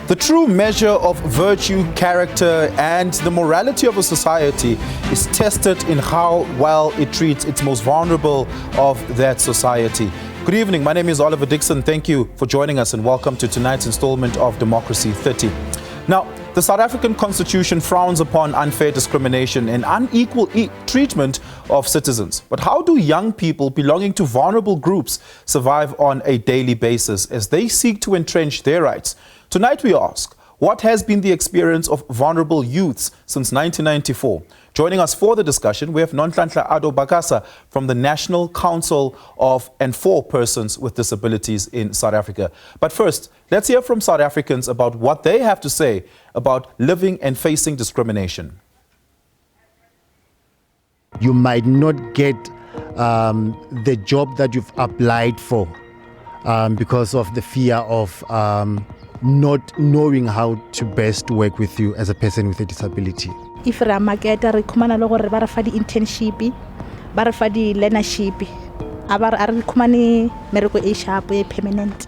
The true measure of virtue, character, and the morality of a society is tested in how well it treats its most vulnerable of that society. Good evening, my name is Oliver Dixon. Thank you for joining us and welcome to tonight's installment of Democracy 30. Now, the South African Constitution frowns upon unfair discrimination and unequal treatment of citizens. But how do young people belonging to vulnerable groups survive on a daily basis as they seek to entrench their rights? Tonight we ask, what has been the experience of vulnerable youths since 1994? Joining us for the discussion, we have Nonhlanhla Ado Bakasa from the National Council of and for Persons with Disabilities in South Africa. But first, let's hear from South Africans about what they have to say about living and facing discrimination. You might not get the job that you've applied for because of the fear of not knowing how to best work with you as a person with a disability. If re market re khumana le gore ba re fa di internship ba re fa di learnership a ba re khumane mereko e sharp e permanent.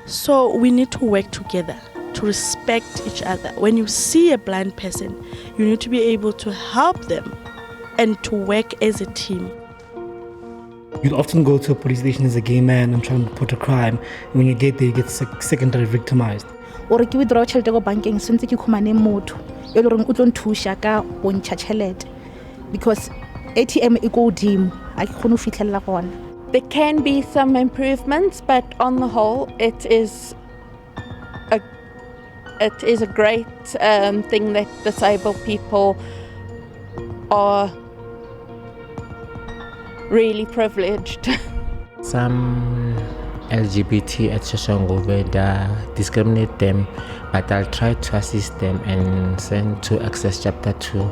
So we need to work together to respect each other. When you see a blind person, you need to be able to help them and to work as a team. You'd often go to a police station as a gay man and try to report a crime. When you get there, you get secondary victimized. Or ke withdraw tšhelete go bankeng sentse ke khumane motho e le reng o tlo nthusha ka go ntsha tšhelete because ATM e go dimo a ke khone go fitlhella gona. There can be some improvements, but on the whole, it is a great thing that disabled people are really privileged. Some LGBT at Shoshangoveda discriminate them, but I'll try to assist them and send to Access Chapter 2.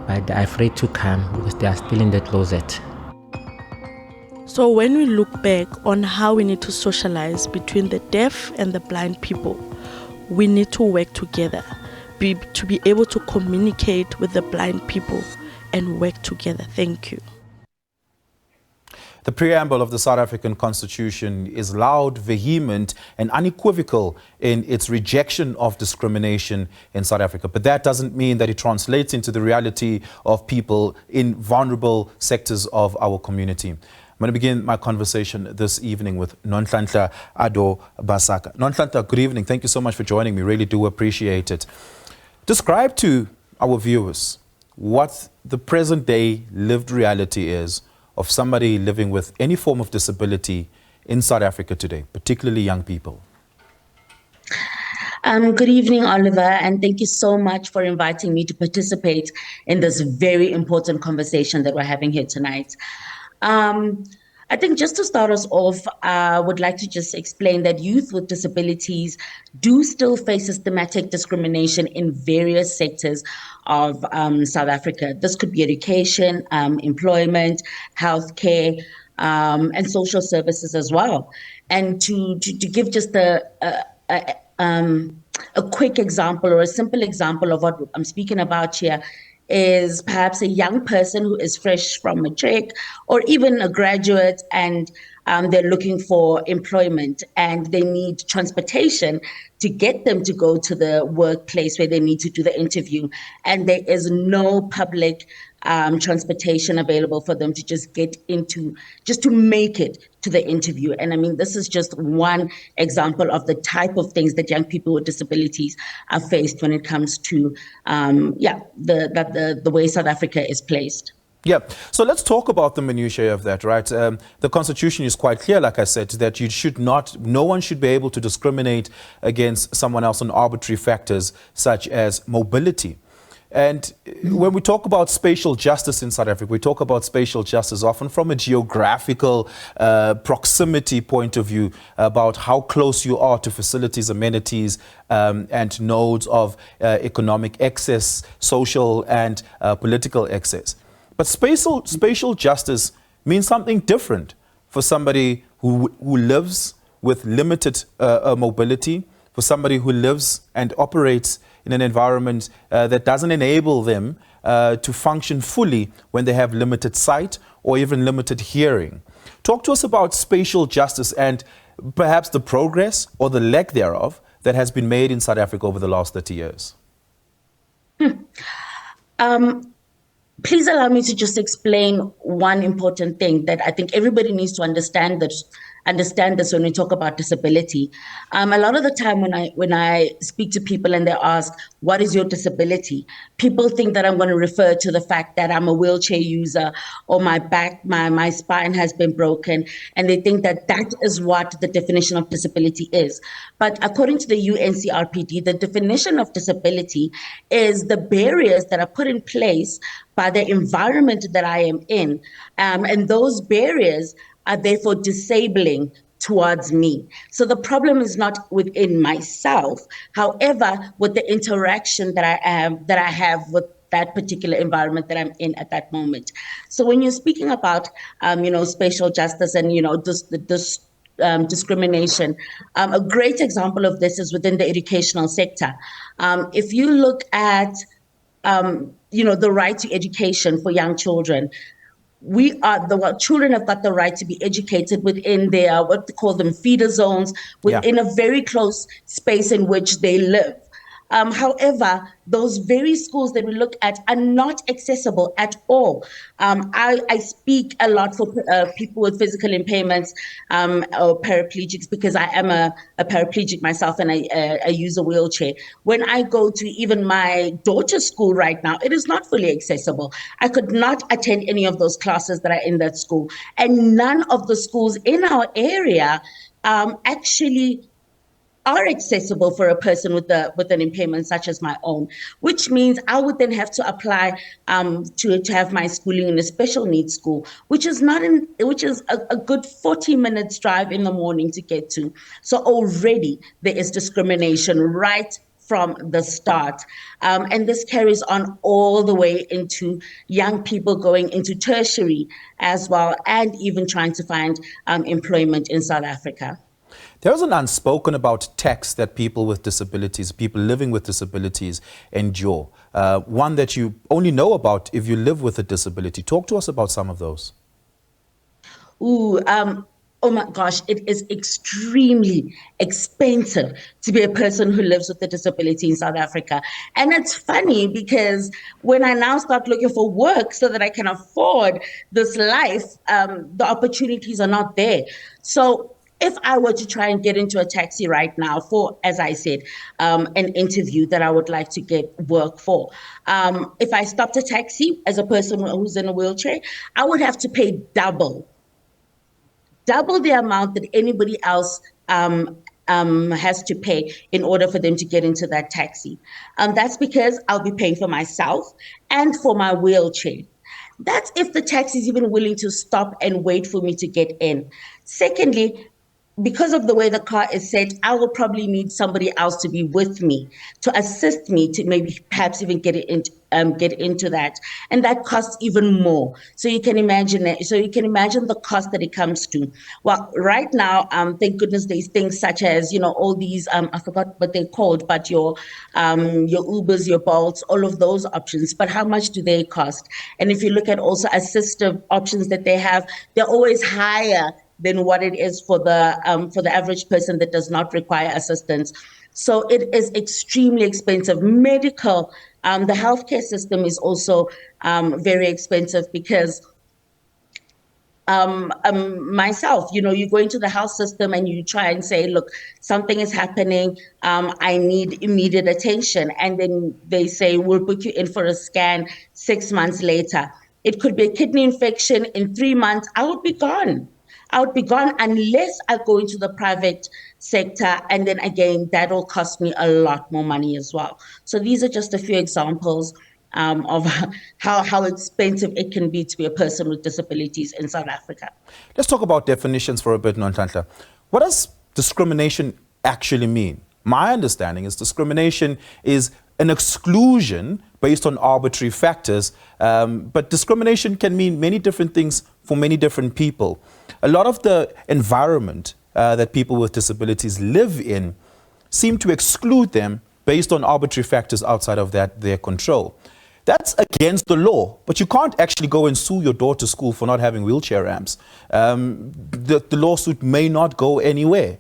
But they're afraid to come because they are still in the closet. So when we look back on how we need to socialize between the deaf and the blind people, we need to work together to be able to communicate with the blind people and work together. Thank you. The preamble of the South African Constitution is loud, vehement, and unequivocal in its rejection of discrimination in South Africa. But that doesn't mean that it translates into the reality of people in vulnerable sectors of our community. I'm going to begin my conversation this evening with Nonhlanhla Ado Bakasa. Nonhlanhla, good evening. Thank you so much for joining me. Really do appreciate it. Describe to our viewers what the present day lived reality is of somebody living with any form of disability in South Africa today, particularly young people. Good evening, Oliver, and thank you so much for inviting me to participate in this very important conversation that we're having here tonight. I think just to start us off, I would like to just explain that youth with disabilities do still face systematic discrimination in various sectors of South Africa. This could be education, employment, healthcare, and social services as well. And to give just a quick example or a simple example of what I'm speaking about here is perhaps a young person who is fresh from matric or even a graduate and they're looking for employment and they need transportation to get them to go to the workplace where they need to do the interview. And there is no public transportation available for them to just get into, just to make it to the interview. And I mean, this is just one example of the type of things that young people with disabilities are faced when it comes to, the way South Africa is placed. Yeah, so let's talk about the minutiae of that, right? The Constitution is quite clear, like I said, that no one should be able to discriminate against someone else on arbitrary factors such as mobility. And when we talk about spatial justice in South Africa, we talk about spatial justice often from a geographical proximity point of view, about how close you are to facilities, amenities, and nodes of economic access, social and political access. But spatial justice means something different for somebody who lives with limited mobility, for somebody who lives and operates in an environment that doesn't enable them to function fully when they have limited sight or even limited hearing. Talk to us about spatial justice and perhaps the progress or the lack thereof that has been made in South Africa over the last 30 years? Please allow me to just explain one important thing that I think everybody needs to understand this when we talk about disability. A lot of the time when I speak to people and they ask, what is your disability? People think that I'm going to refer to the fact that I'm a wheelchair user or my back, my spine has been broken. And they think that that is what the definition of disability is. But according to the UNCRPD, the definition of disability is the barriers that are put in place by the environment that I am in. And those barriers are therefore disabling towards me. So the problem is not within myself, however, with the interaction that I have with that particular environment that I'm in at that moment. So when you're speaking about, spatial justice and, discrimination, a great example of this is within the educational sector. If you look at, the right to education for young children, children have got the right to be educated within their, what they call them, feeder zones, within a very close space in which they live. However, those very schools that we look at are not accessible at all. I speak a lot for people with physical impairments or paraplegics because I am a paraplegic myself and I use a wheelchair. When I go to even my daughter's school right now, it is not fully accessible. I could not attend any of those classes that are in that school. And none of the schools in our area actually are accessible for a person with an impairment such as my own, which means I would then have to apply to have my schooling in a special needs school, which is a good 40 minutes drive in the morning to get to. So already there is discrimination right from the start. And this carries on all the way into young people going into tertiary as well, and even trying to find employment in South Africa. There's an unspoken about tax that people with disabilities, people living with disabilities endure. One that you only know about if you live with a disability. Talk to us about some of those. Oh my gosh, it is extremely expensive to be a person who lives with a disability in South Africa. And it's funny because when I now start looking for work so that I can afford this life, the opportunities are not there. So if I were to try and get into a taxi right now for, as I said, an interview that I would like to get work for, if I stopped a taxi as a person who's in a wheelchair, I would have to pay double the amount that anybody else has to pay in order for them to get into that taxi. That's because I'll be paying for myself and for my wheelchair. That's if the taxi is even willing to stop and wait for me to get in. Secondly, because of the way the car is set, I will probably need somebody else to be with me, to assist me, to maybe perhaps even get into that. And that costs even more. So you can imagine it. So you can imagine the cost that it comes to. Well, right now, thank goodness there's things such as, all these, I forgot what they're called, but your Ubers, your Bolts, all of those options. But how much do they cost? And if you look at also assistive options that they have, they're always higher than what it is for the average person that does not require assistance. So it is extremely expensive. Medical, the healthcare system is also very expensive because myself, you go into the health system and you try and say, look, something is happening, I need immediate attention. And then they say, we'll put you in for a scan 6 months later. It could be a kidney infection. In 3 months, I would be gone. Unless I go into the private sector. And then again, that'll cost me a lot more money as well. So these are just a few examples of how expensive it can be to be a person with disabilities in South Africa. Let's talk about definitions for a bit, Nonhlanhla. What does discrimination actually mean? My understanding is discrimination is an exclusion based on arbitrary factors, but discrimination can mean many different things for many different people. A lot of the environment that people with disabilities live in seem to exclude them based on arbitrary factors outside of their control. That's against the law, but you can't actually go and sue your daughter's school for not having wheelchair ramps. The lawsuit may not go anywhere.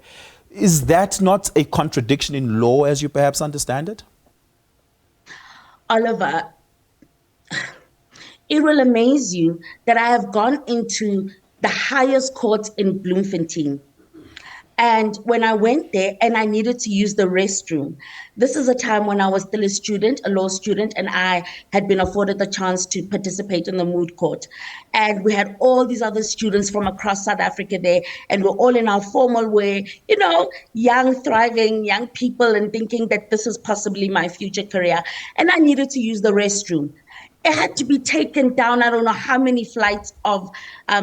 Is that not a contradiction in law as you perhaps understand it? Oliver, it will amaze you that I have gone into the highest court in Bloemfontein. And when I went there and I needed to use the restroom, this is a time when I was still a student, a law student, and I had been afforded the chance to participate in the moot court. And we had all these other students from across South Africa there, and we're all in our formal way, you know, young, thriving, young people, and thinking that this is possibly my future career. And I needed to use the restroom. It had to be taken down, I don't know how many flights of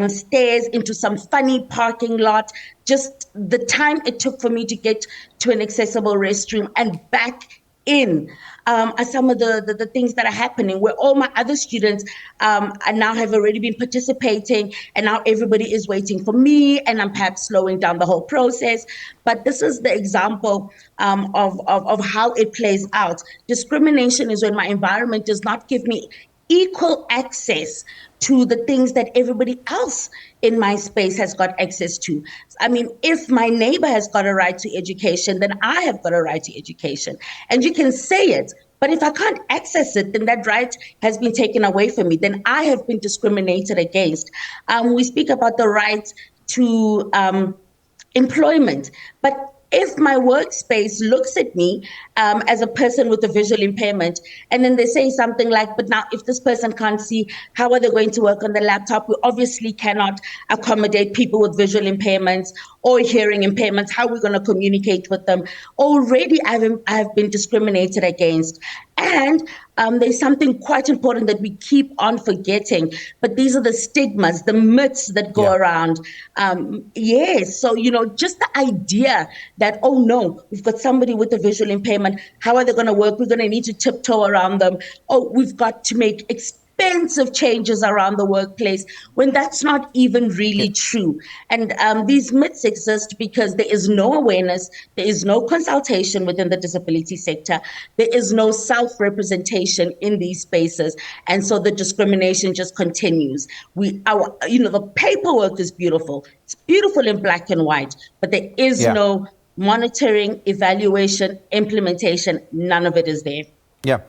stairs into some funny parking lot. Just the time it took for me to get to an accessible restroom and back in are some of the things that are happening, where all my other students now have already been participating, and now everybody is waiting for me, and I'm perhaps slowing down the whole process. But this is the example of how it plays out. Discrimination is when my environment does not give me equal access to the things that everybody else in my space has got access to. I mean, if my neighbor has got a right to education, then I have got a right to education. And you can say it, but if I can't access it, then that right has been taken away from me. Then I have been discriminated against. We speak about the right to employment, but if my workspace looks at me as a person with a visual impairment, and then they say something like, but now if this person can't see, how are they going to work on the laptop? We obviously cannot accommodate people with visual impairments or hearing impairments. How are we going to communicate with them? Already I have been discriminated against. And there's something quite important that we keep on forgetting, but these are the stigmas, the myths that go around. Yes, so, you know, just the idea that, oh no, we've got somebody with a visual impairment, how are they going to work? We're going to need to tiptoe around them. Oh, we've got to make expensive changes around the workplace, when that's not even really true. And these myths exist because there is no awareness, there is no consultation within the disability sector, there is no self-representation in these spaces, and so the discrimination just continues. The paperwork is beautiful, it's beautiful in black and white, but there is no monitoring, evaluation, implementation, none of it is there. Yeah.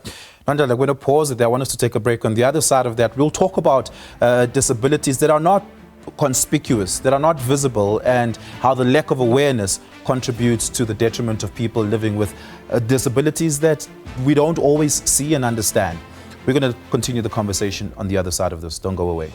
Mandela, I'm going to pause it there. I want us to take a break. On the other side of that, we'll talk about disabilities that are not conspicuous, that are not visible, and how the lack of awareness contributes to the detriment of people living with disabilities that we don't always see and understand. We're going to continue the conversation on the other side of this. Don't go away.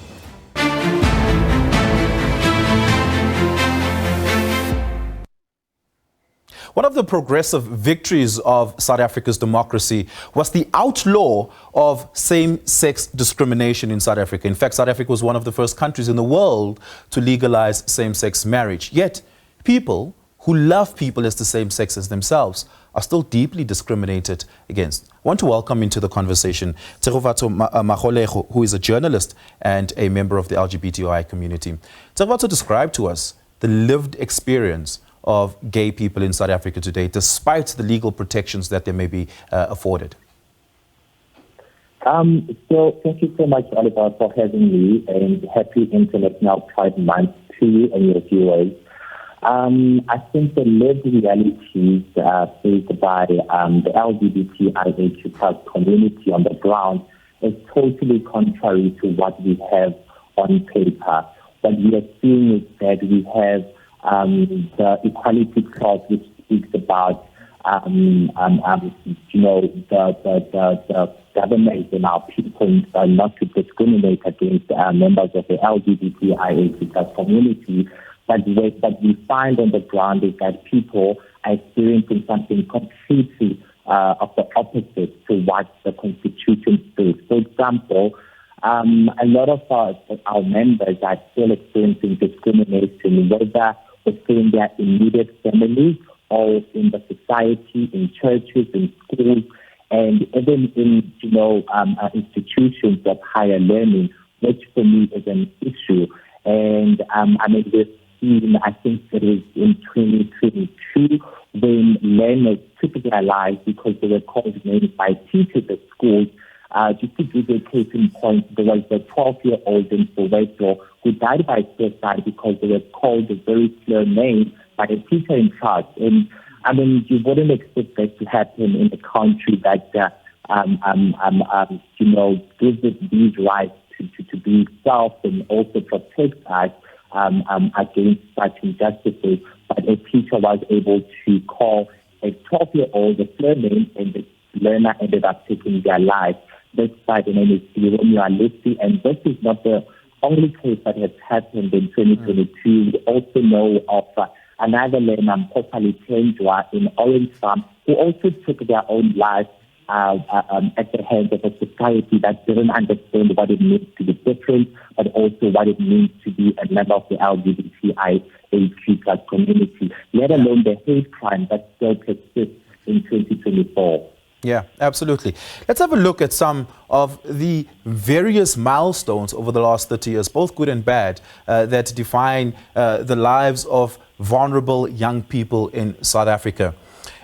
One of the progressive victories of South Africa's democracy was the outlaw of same-sex discrimination in South Africa. In fact, South Africa was one of the first countries in the world to legalize same-sex marriage. Yet, people who love people as the same sex as themselves are still deeply discriminated against. I want to welcome into the conversation Tsegofatso Magolego, who is a journalist and a member of the LGBTQI community. Tsegofatso, describe to us the lived experience of gay people in South Africa today, despite the legal protections that they may be afforded. So thank you so much, Oliver, for having me, and happy International Pride Month to you and your viewers. I think the lived realities faced by the LGBTQI community on the ground is totally contrary to what we have on paper. What we are seeing is that we have the equality clause, which speaks about the government and our people not to discriminate against members of the LGBTQI community. But what we find on the ground is that people are experiencing something completely of the opposite to what the Constitution says. For example, a lot of our members are still experiencing discrimination, whether within their immediate family or in the society, in churches, in schools, and even in institutions of higher learning, which for me is an issue. And we've seen, I think it is in 2022, when learners took their lives because they were called names by teachers at schools, just to give you a case in point, there was a 12-year-old in Soweto who died by suicide because they were called a very slur name by a teacher in class. And I mean, you wouldn't expect that to happen in a country that, gives it these rights to be itself and also protect us against such injustices. But a teacher was able to call a 12-year-old a slur name, and the learner ended up taking their life. This guy, the name is Lucy, and this is not the only case that has happened in 2022. We also know of another learner, Popali Tenjwa, in Orange Farm, who also took their own life at the hands of a society that didn't understand what it means to be different, but also what it means to be a member of the LGBTQI community, let alone the hate crime that still persists in 2024. Yeah, absolutely. Let's have a look at some of the various milestones over the last 30 years, both good and bad, that define the lives of vulnerable young people in South Africa.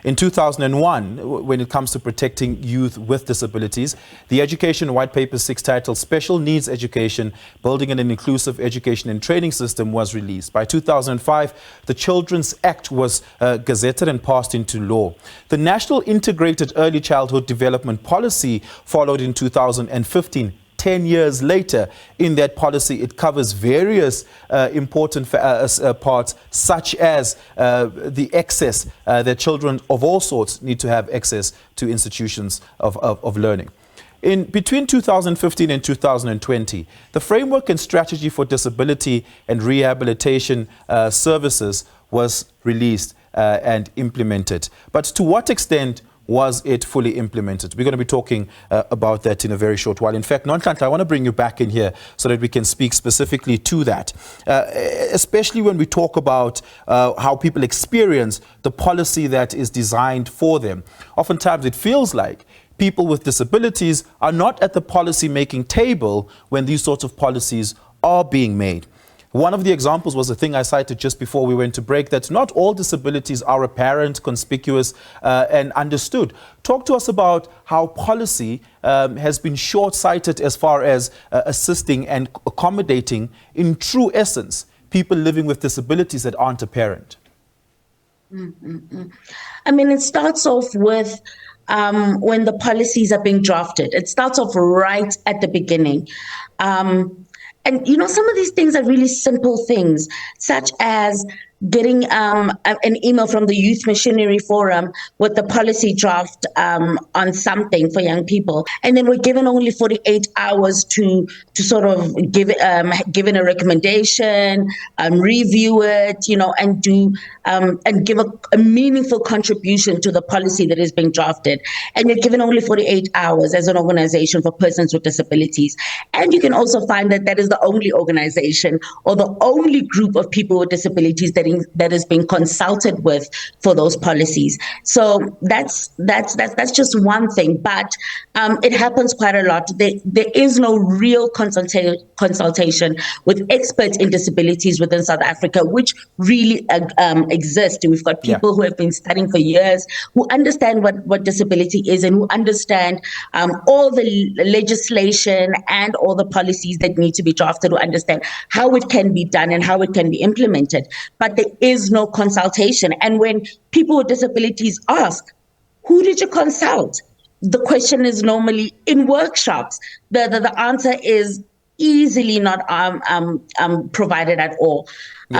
In 2001, when it comes to protecting youth with disabilities, the Education White Paper 6 titled Special Needs Education, Building an Inclusive Education and Training System was released. By 2005, the Children's Act was gazetted and passed into law. The National Integrated Early Childhood Development Policy followed in 2015. 10 years later, in that policy, it covers various important parts, such as the access that children of all sorts need to have access to institutions of learning. Between 2015 and 2020, the Framework and Strategy for Disability and Rehabilitation Services was released and implemented. But to what extent was it fully implemented? We're going to be talking about that in a very short while. In fact, Nonhlanhla, I want to bring you back in here so that we can speak specifically to that, especially when we talk about how people experience the policy that is designed for them. Oftentimes it feels like people with disabilities are not at the policy-making table when these sorts of policies are being made. One of the examples was a thing I cited just before we went to break, that not all disabilities are apparent, conspicuous, and understood. Talk to us about how policy has been short-sighted as far as assisting and accommodating, in true essence, people living with disabilities that aren't apparent. I mean, it starts off with when the policies are being drafted. It starts off right at the beginning. And, you know, some of these things are really simple things, such as getting an email from the Youth Machinery Forum with the policy draft on something for young people. And then we're given only 48 hours to sort of given a recommendation, review it, you know, and do and give a meaningful contribution to the policy that is being drafted. And you're given only 48 hours as an organization for persons with disabilities. And you can also find that that is the only organization or the only group of people with disabilities that is being consulted with for those policies. So that's just one thing, but it happens quite a lot. There is no real consultation with experts in disabilities within South Africa, which really exist. We've got people who have been studying for years, who understand what disability is and who understand all the legislation and all the policies that need to be drafted, to understand how it can be done and how it can be implemented. But there is no consultation. And when people with disabilities ask, who did you consult? The question is normally in workshops. The answer is easily not provided at all.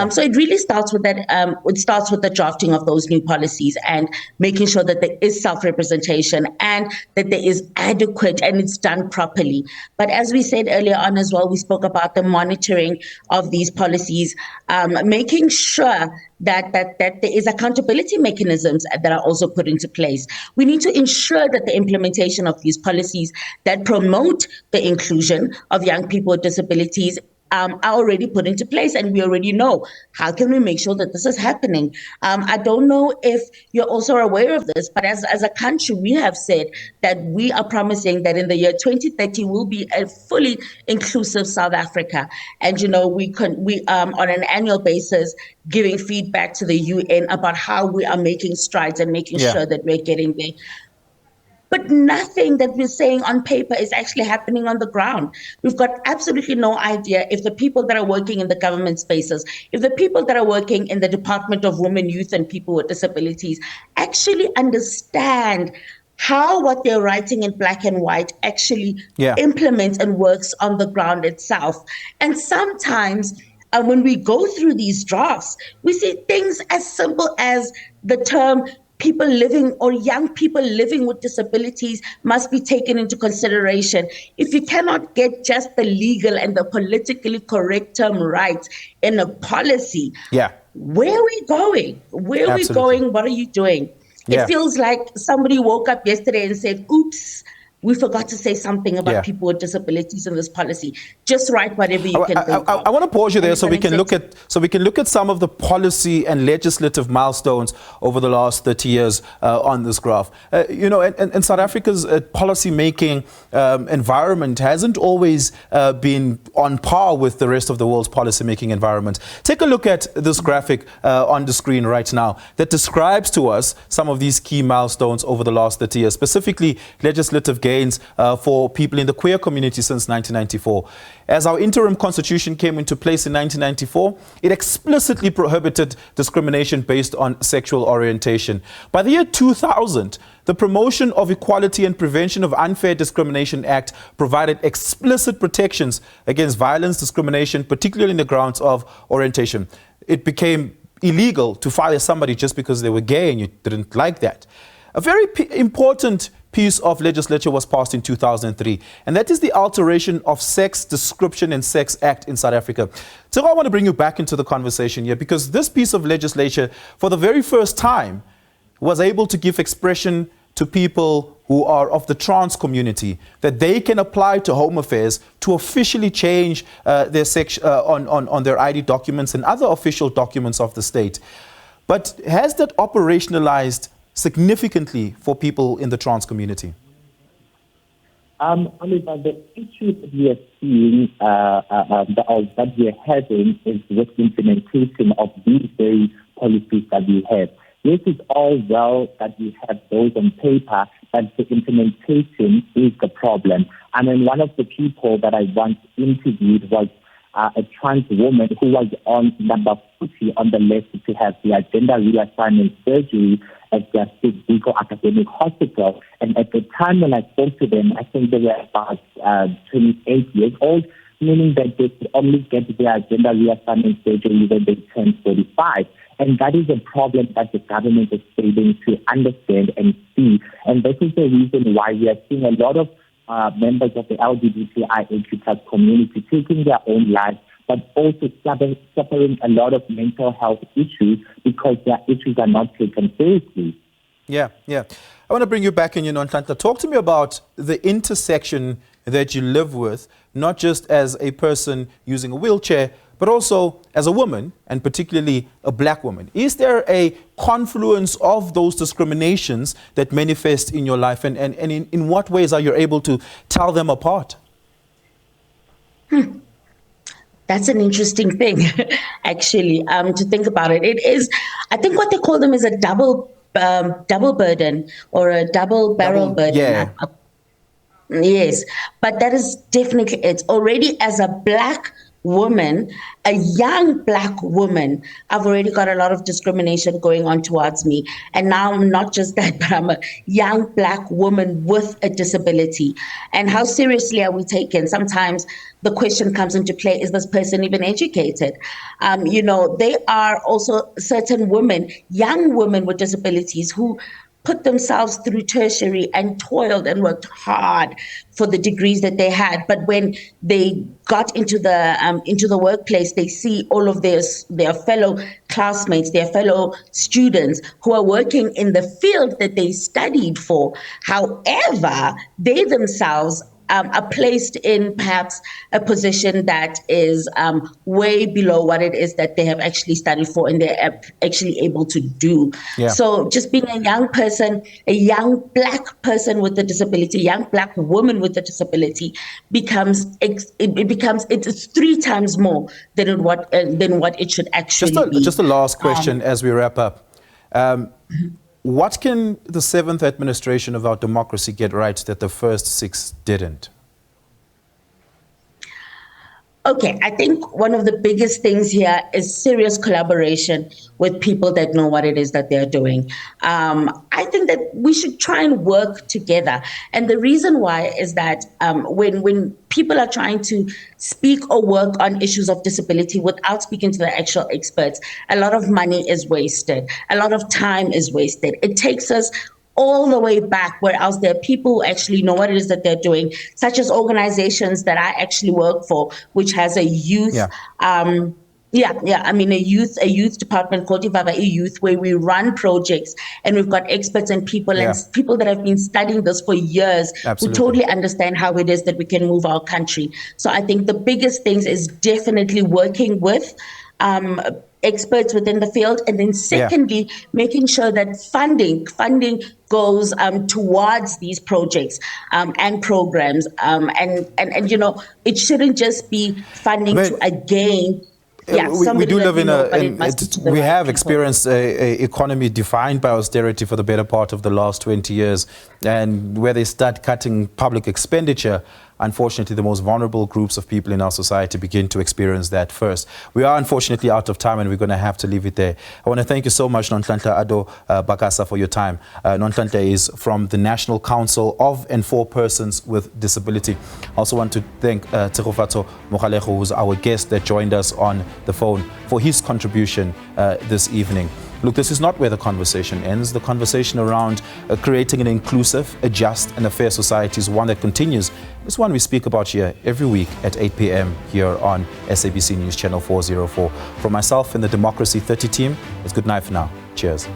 So it really starts with that. It starts with the drafting of those new policies and making sure that there is self-representation and that there is adequate and it's done properly. But as we said earlier on as well, we spoke about the monitoring of these policies, making sure that there is accountability mechanisms that are also put into place. We need to ensure that the implementation of these policies that promote the inclusion of young people with disabilities are already put into place, and we already know how can we make sure that this is happening. I don't know if you're also aware of this, but as a country, we have said that we are promising that in the year 2030 will be a fully inclusive South Africa, and you know we on an annual basis giving feedback to the UN about how we are making strides and making sure that we're getting there. but nothing that we're saying on paper is actually happening on the ground. We've got absolutely no idea if the people that are working in the government spaces, if the people that are working in the Department of Women, Youth and People with Disabilities actually understand how what they're writing in black and white actually implements and works on the ground itself. And sometimes when we go through these drafts, we see things as simple as the term people living or young people living with disabilities must be taken into consideration. If you cannot get just the legal and the politically correct term right in a policy, where are we going? Where are we going? What are you doing? It feels like somebody woke up yesterday and said, oops, we forgot to say something about people with disabilities in this policy. Just write whatever you can think of. I want to pause you there so we can look at some of the policy and legislative milestones over the last 30 years on this graph. You know, and South Africa's policy-making environment hasn't always been on par with the rest of the world's policy-making environment. Take a look at this graphic on the screen right now that describes to us some of these key milestones over the last 30 years, specifically legislative gains for people in the queer community since 1994. As our interim constitution came into place in 1994, it explicitly prohibited discrimination based on sexual orientation. By the year 2000, the Promotion of Equality and Prevention of Unfair Discrimination Act provided explicit protections against violence, discrimination, particularly in the grounds of orientation. It became illegal to fire somebody just because they were gay and you didn't like that. A very important piece of legislature was passed in 2003, and that is the Alteration of Sex Description and Sex Act in South Africa. So I want to bring you back into the conversation here, because this piece of legislation, for the very first time, was able to give expression to people who are of the trans community, that they can apply to Home Affairs to officially change their sex on their ID documents and other official documents of the state. But has that operationalized significantly for people in the trans community? Oliver, the issue that we are seeing, that we are having, is with implementation of these very policies that we have. This is all well that we have those on paper, but the implementation is the problem. I mean, one of the people that I once interviewed was a trans woman who was on number 40 on the list to have the gender reassignment surgery at the Biko Academic Hospital. And at the time when I spoke to them, I think they were about 28 years old, meaning that they could only get their gender reassignment surgery when they turn 45. And that is a problem that the government is failing to understand and see. And this is the reason why we are seeing a lot of members of the LGBTQI community taking their own lives, but also suffering a lot of mental health issues because their issues are not taken seriously. Yeah. I want to bring you back in, Nhlanhla. Talk to me about the intersection that you live with, not just as a person using a wheelchair, but also as a woman, and particularly a black woman. Is there a confluence of those discriminations that manifest in your life, and in what ways are you able to tell them apart? That's an interesting thing, actually, to think about it. It is, I think what they call them is a double burden or a double barrel burden. Yeah. Yes, but that is definitely it. Already as a black woman, a young black woman, I've already got a lot of discrimination going on towards me. And now I'm not just that, but I'm a young black woman with a disability. And how seriously are we taken? Sometimes the question comes into play, is this person even educated? There are also certain women, young women with disabilities, who put themselves through tertiary and toiled and worked hard for the degrees that they had. But when they got into the workplace, they see all of their fellow classmates, their fellow students who are working in the field that they studied for. However, they themselves are placed in perhaps a position that is way below what it is that they have actually studied for and they're actually able to do. Yeah. So just being a young person, a young black person with a disability, a young black woman with a disability it's 3 times more than what it should actually be. Just a last question as we wrap up. What can the 7th administration of our democracy get right that the first 6 didn't? Okay, I think one of the biggest things here is serious collaboration with people that know what it is that they're doing. I think that we should try and work together. And the reason why is that when people are trying to speak or work on issues of disability without speaking to the actual experts, a lot of money is wasted. A lot of time is wasted. It takes us all the way back, where else there are people who actually know what it is that they're doing, such as organizations that I actually work for, which has a youth, a youth department called Ivava Youth, where we run projects and we've got experts and people and people that have been studying this for years who totally understand how it is that we can move our country. So I think the biggest things is definitely working with experts within the field, and then secondly, making sure that funding goes towards these projects and programs, and you know, it shouldn't just be funding to again. We do live we have experienced an economy defined by austerity for the better part of the last 20 years, and where they start cutting public expenditure, unfortunately, the most vulnerable groups of people in our society begin to experience that first. We are unfortunately out of time, and we're going to have to leave it there. I want to thank you so much, Nonhlanhla Ado Bakasa, for your time. Nonhlanhla is from the National Council of and for Persons with Disability. I also want to thank Tsegofatso Mogalejo, who's our guest that joined us on the phone, for his contribution this evening. Look, this is not where the conversation ends. The conversation around creating an inclusive, a just and a fair society is one that continues. It's one we speak about here every week at 8 p.m. here on SABC News Channel 404. From myself and the Democracy 30 team, it's good night for now. Cheers.